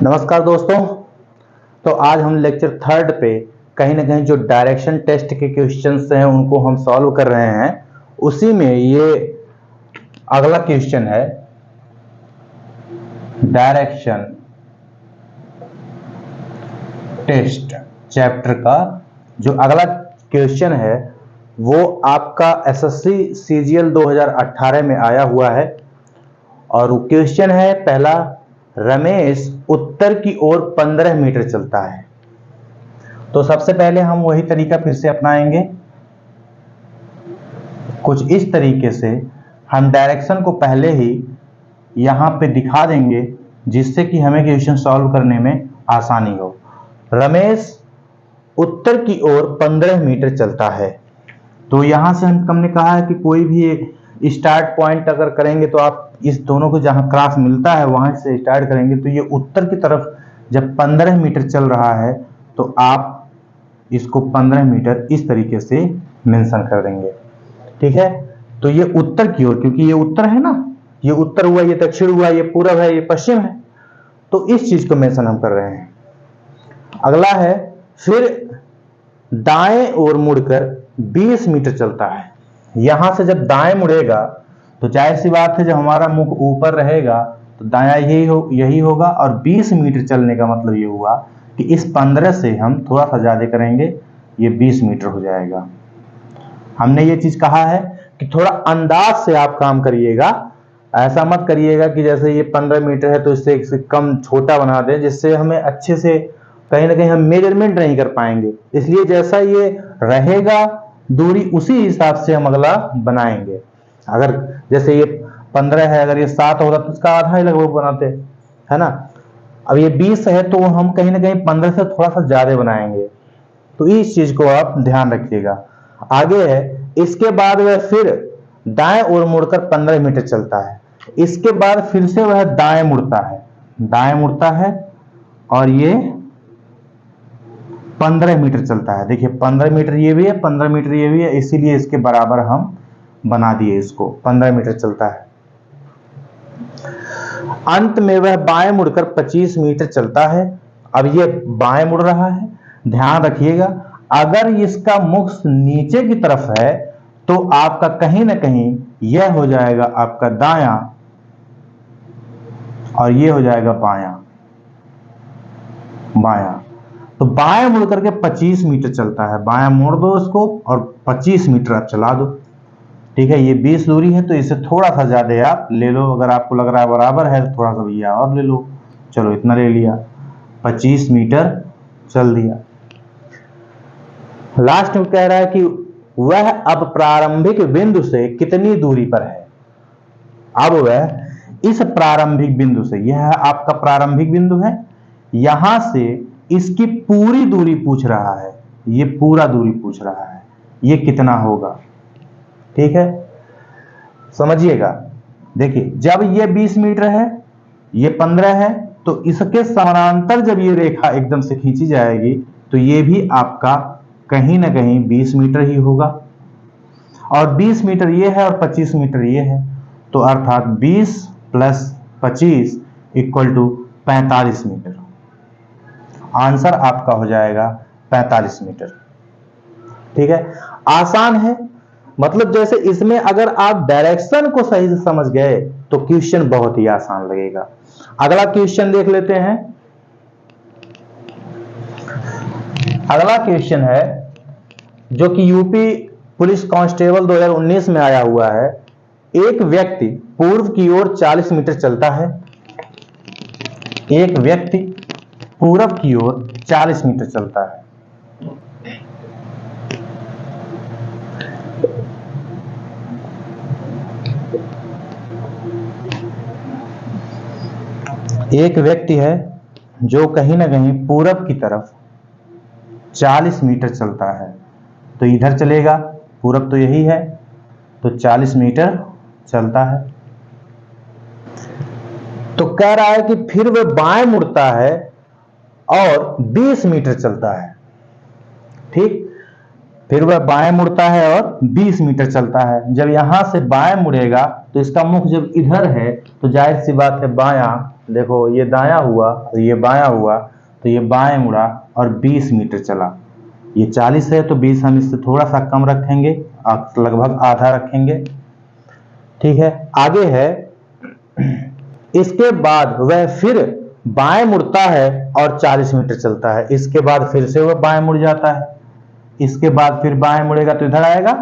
नमस्कार दोस्तों। तो आज हम लेक्चर थर्ड पे कहीं ना कहीं जो डायरेक्शन टेस्ट के क्वेश्चंस हैं उनको हम सॉल्व कर रहे हैं। उसी में ये अगला क्वेश्चन है डायरेक्शन टेस्ट चैप्टर का। जो अगला क्वेश्चन है वो आपका एसएससी सीजीएल 2018 में आया हुआ है और क्वेश्चन है पहला, रमेश उत्तर की ओर 15 मीटर चलता है। तो सबसे पहले हम वही तरीका फिर से अपनाएंगे। कुछ इस तरीके से हम डायरेक्शन को पहले ही यहां पे दिखा देंगे जिससे कि हमें क्वेश्चन सॉल्व करने में आसानी हो। रमेश उत्तर की ओर 15 मीटर चलता है। तो यहां से हमने कहा है कि कोई भी स्टार्ट पॉइंट अगर करेंगे तो आप इस दोनों को जहां क्रॉस मिलता है वहां से स्टार्ट करेंगे। तो ये उत्तर की तरफ जब 15 मीटर चल रहा है तो आप इसको 15 मीटर इस तरीके से मेंशन कर देंगे। ठीक है, तो ये उत्तर की ओर, क्योंकि ये उत्तर है ना, ये उत्तर हुआ, ये दक्षिण हुआ, ये पूरब है, ये पश्चिम है, तो इस चीज को मेंशन हम कर रहे हैं। अगला है, फिर दाएं ओर मुड़कर 20 मीटर चलता है। यहां से जब दाएं मुड़ेगा तो जाहिर सी बात है जब हमारा मुख ऊपर रहेगा तो दायां यही होगा और 20 मीटर चलने का मतलब ये हुआ कि इस 15 से हम थोड़ा सा ज्यादा करेंगे, ये 20 मीटर हो जाएगा। हमने ये चीज कहा है कि थोड़ा अंदाज से आप काम करिएगा, ऐसा मत करिएगा कि जैसे ये 15 मीटर है तो इससे कम छोटा बना दें, जिससे हमें अच्छे से कहीं ना कहीं हम मेजरमेंट नहीं कर पाएंगे। इसलिए जैसा ये रहेगा दूरी उसी हिसाब से हम अगला बनाएंगे। अगर जैसे ये 15 है, अगर ये 7 होता तो इसका आधा ही लगभग बनाते, है ना। अब ये 20 है तो हम कहीं ना कहीं 15 से थोड़ा सा ज्यादा बनाएंगे। तो इस चीज को आप ध्यान रखिएगा। आगे है, इसके बाद वह फिर दाएं ओर मुड़कर 15 मीटर चलता है। इसके बाद फिर से वह दाएं मुड़ता है और ये 15 मीटर चलता है। देखिए 15 मीटर ये भी है, 15 मीटर ये भी है, इसीलिए इसके बराबर हम बना दिए इसको। 15 मीटर चलता है। अंत में वह बाएं मुड़कर 25 मीटर चलता है। अब ये बाएं मुड़ रहा है, ध्यान रखिएगा। अगर इसका मुख नीचे की तरफ है तो आपका कहीं ना कहीं यह हो जाएगा आपका दायां और ये हो जाएगा बायां। तो बाएं मुड़ करके 25 मीटर चलता है। बायां मोड़ दो इसको और 25 मीटर आप चला दो। ठीक है, ये 20 दूरी है तो इसे थोड़ा सा ज्यादा आप ले लो। अगर आपको लग रहा है बराबर है तो थोड़ा सा भैया और ले लो। चलो इतना ले लिया, 25 मीटर चल दिया। लास्ट में कह रहा है कि वह अब प्रारंभिक बिंदु से कितनी दूरी पर है। अब वह इस प्रारंभिक बिंदु से, यह आपका प्रारंभिक बिंदु है, यहां से इसकी पूरी दूरी पूछ रहा है। ये पूरा दूरी पूछ रहा है, ये कितना होगा। ठीक है, समझिएगा। देखिए जब ये 20 मीटर है, ये 15 है, तो इसके समानांतर जब ये रेखा एकदम से खींची जाएगी तो ये भी आपका कहीं ना कहीं 20 मीटर ही होगा। और 20 मीटर ये है और 25 मीटर ये है, तो अर्थात 20 plus 25 equal to 45 meter. Answer आपका हो जाएगा 45 मीटर। ठीक है, आसान है। मतलब जैसे इसमें अगर आप डायरेक्शन को सही से समझ गए तो क्वेश्चन बहुत ही आसान लगेगा। अगला क्वेश्चन देख लेते हैं। अगला क्वेश्चन है जो कि यूपी पुलिस कांस्टेबल 2019 में आया हुआ है। एक व्यक्ति पूर्व की ओर 40 मीटर चलता है। एक व्यक्ति पूरब की ओर 40 मीटर चलता है। एक व्यक्ति है जो कहीं ना कहीं पूरब की तरफ 40 मीटर चलता है। तो इधर चलेगा, पूरब तो यही है, तो 40 मीटर चलता है। तो कह रहा है कि फिर वह बाएं मुड़ता है और 20 मीटर चलता है। ठीक, फिर वह बाएं मुड़ता है और 20 मीटर चलता है। जब यहां से बाएं मुड़ेगा तो इसका मुख जब इधर है तो जाहिर सी बात है बायां देखो ये दायां हुआ और ये बायां हुआ, तो ये बाएं मुड़ा और 20 मीटर चला। ये 40 है तो 20 हम इससे थोड़ा सा कम रखेंगे, लगभग आधा रखेंगे। ठीक है, आगे है, इसके बाद वह फिर बाएं मुड़ता है और 40 मीटर चलता है। इसके बाद फिर से वह बाएं मुड़ जाता है, इसके बाद फिर बाएं मुड़ेगा तो इधर आएगा,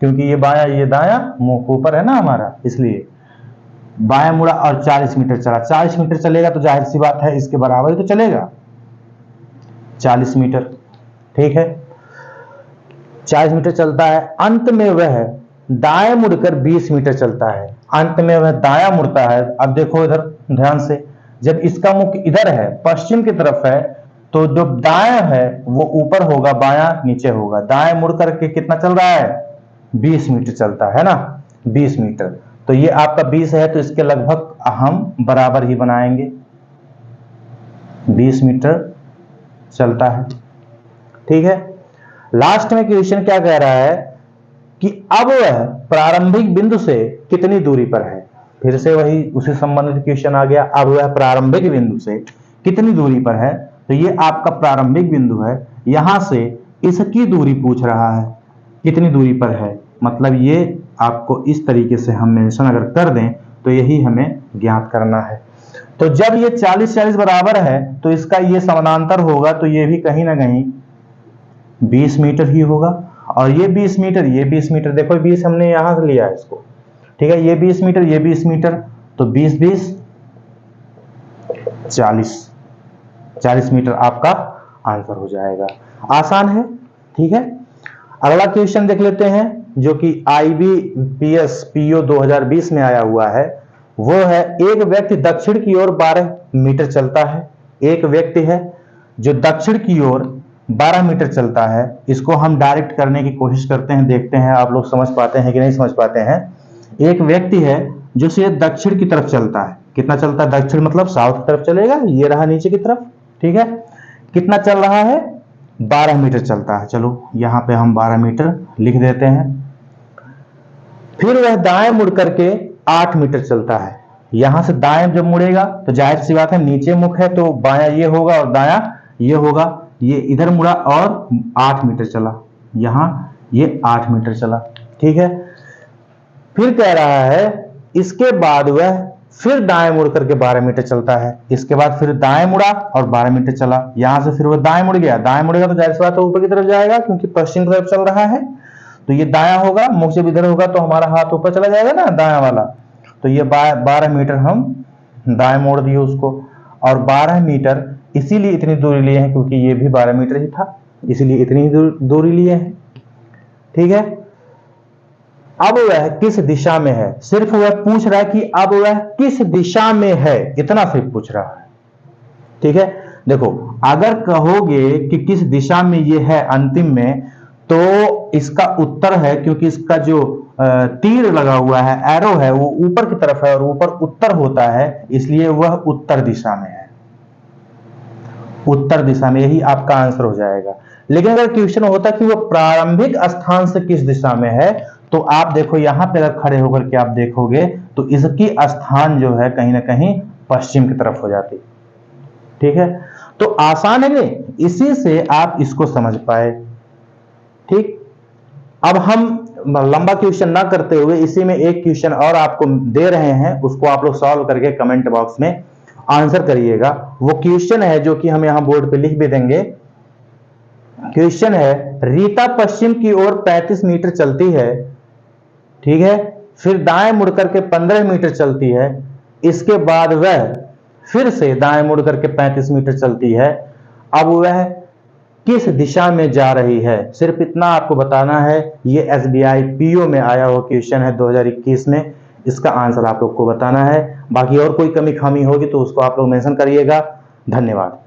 क्योंकि ये बायां ये दायां मुंह ऊपर है ना हमारा, इसलिए बाएं मुड़ा और 40 मीटर चला। 40 मीटर चलेगा तो जाहिर सी बात है इसके बराबर ही तो चलेगा, 40 मीटर। ठीक है, 40 मीटर चलता है। अंत में वह दाएं मुड़कर 20 मीटर चलता है। अंत में वह दायां मुड़ता है। अब देखो इधर ध्यान से, जब इसका मुख इधर है, पश्चिम की तरफ है, तो जो दायां है वो ऊपर होगा, बायां नीचे होगा। दाएं मुड़ करके कितना चल रहा है, 20 मीटर चलता है ना, 20 मीटर। तो ये आपका 20 है तो इसके लगभग हम बराबर ही बनाएंगे, 20 मीटर चलता है। ठीक है, लास्ट में क्वेश्चन क्या कह रहा है कि अब वह प्रारंभिक बिंदु से कितनी दूरी पर है। फिर से वही उसी संबंधित क्वेश्चन आ गया, अब वह प्रारंभिक बिंदु से कितनी दूरी पर है। तो ये आपका प्रारंभिक बिंदु है, यहां से इसकी दूरी पूछ रहा है, कितनी दूरी पर है। मतलब ये आपको इस तरीके से हम मेंशन अगर कर दें तो यही हमें ज्ञात करना है। तो जब ये 40-40 बराबर है तो इसका ये समानांतर होगा, तो ये भी कहीं ना कहीं 20 मीटर ही होगा। और ये 20 मीटर, ये 20 मीटर, देखो 20 हमने यहां से लिया है इसको। ठीक है, ये 20 मीटर, ये 20 मीटर, तो 20-20 40 मीटर आपका आंसर हो जाएगा। आसान है। ठीक है, अगला क्वेश्चन देख लेते हैं जो कि IBPS PO 2020 में आया हुआ है। वो है, एक व्यक्ति दक्षिण की ओर 12 मीटर चलता है। एक व्यक्ति है जो दक्षिण की ओर 12 मीटर चलता है। इसको हम डायरेक्ट करने की कोशिश करते हैं, देखते हैं आप लोग समझ पाते हैं कि नहीं समझ पाते हैं। एक व्यक्ति है जो सीधे दक्षिण की तरफ चलता है। कितना चलता है, दक्षिण मतलब साउथ की तरफ चलेगा, ये रहा नीचे की तरफ। ठीक है, कितना चल रहा है, 12 मीटर चलता है। चलो यहां पे हम 12 मीटर लिख देते हैं। फिर वह दाएं मुड़ करके 8 मीटर चलता है। यहां से दाएं जब मुड़ेगा तो जाहिर सी बात है, नीचे मुख है तो बायां ये होगा और दायां ये होगा। ये इधर मुड़ा और 8 मीटर चला, यहां ये 8 मीटर चला। ठीक है, फिर कह रहा है इसके बाद वह फिर दाएं मुड़ करके 12 मीटर चलता है। इसके बाद फिर दाएं मुड़ा और 12 मीटर चला। यहां से फिर वह दाएं मुड़ गया, दाएं मुड़ेगा तो जाहिर सी बात है ऊपर की तरफ जाएगा, क्योंकि पश्चिम की तरफ चल रहा है। तो ये दायां होगा, मुख जब इधर होगा तो हमारा हाथ ऊपर चला जाएगा ना, दायां वाला। तो ये 12 मीटर हम दाएं मोड़ दिए उसको। और 12 मीटर इसीलिए इतनी दूरी लिए हैं क्योंकि ये भी 12 मीटर ही था, इसीलिए इतनी दूरी लिए हैं। ठीक है, अब वह किस दिशा में है, सिर्फ वह पूछ रहा है कि अब वह किस दिशा में है, इतना सिर्फ पूछ रहा है। ठीक है, देखो अगर कहोगे कि किस दिशा में ये है अंतिम में, तो इसका उत्तर है, क्योंकि इसका जो तीर लगा हुआ है, एरो है, वो ऊपर की तरफ है और ऊपर उत्तर होता है, इसलिए वह उत्तर दिशा में है। उत्तर दिशा में, यही आपका आंसर हो जाएगा। लेकिन अगर क्वेश्चन होता कि वो प्रारंभिक स्थान से किस दिशा में है, तो आप देखो यहां पे अगर खड़े होकर के आप देखोगे तो इसकी स्थान जो है कहीं ना कहीं पश्चिम की तरफ हो जाती। ठीक है, तो आसान है नहीं, इसी से आप इसको समझ पाए। ठीक, अब हम लंबा क्वेश्चन ना करते हुए इसी में एक क्वेश्चन और आपको दे रहे हैं, उसको आप लोग सॉल्व करके कमेंट बॉक्स में आंसर करिएगा। वो क्वेश्चन है जो कि हम यहां बोर्ड पे लिख भी देंगे। क्वेश्चन है, रीता पश्चिम की ओर 35 मीटर चलती है। ठीक है, फिर दाएं मुड़ करके 15 मीटर चलती है। इसके बाद वह फिर से दाएं मुड़ करके 35 मीटर चलती है। अब वह किस दिशा में जा रही है, सिर्फ इतना आपको बताना है। ये SBI PO में आया हुआ क्वेश्चन है 2021 में, इसका आंसर आप लोग को बताना है। बाकी और कोई कमी खामी होगी तो उसको आप लोग मेंशन करिएगा। धन्यवाद।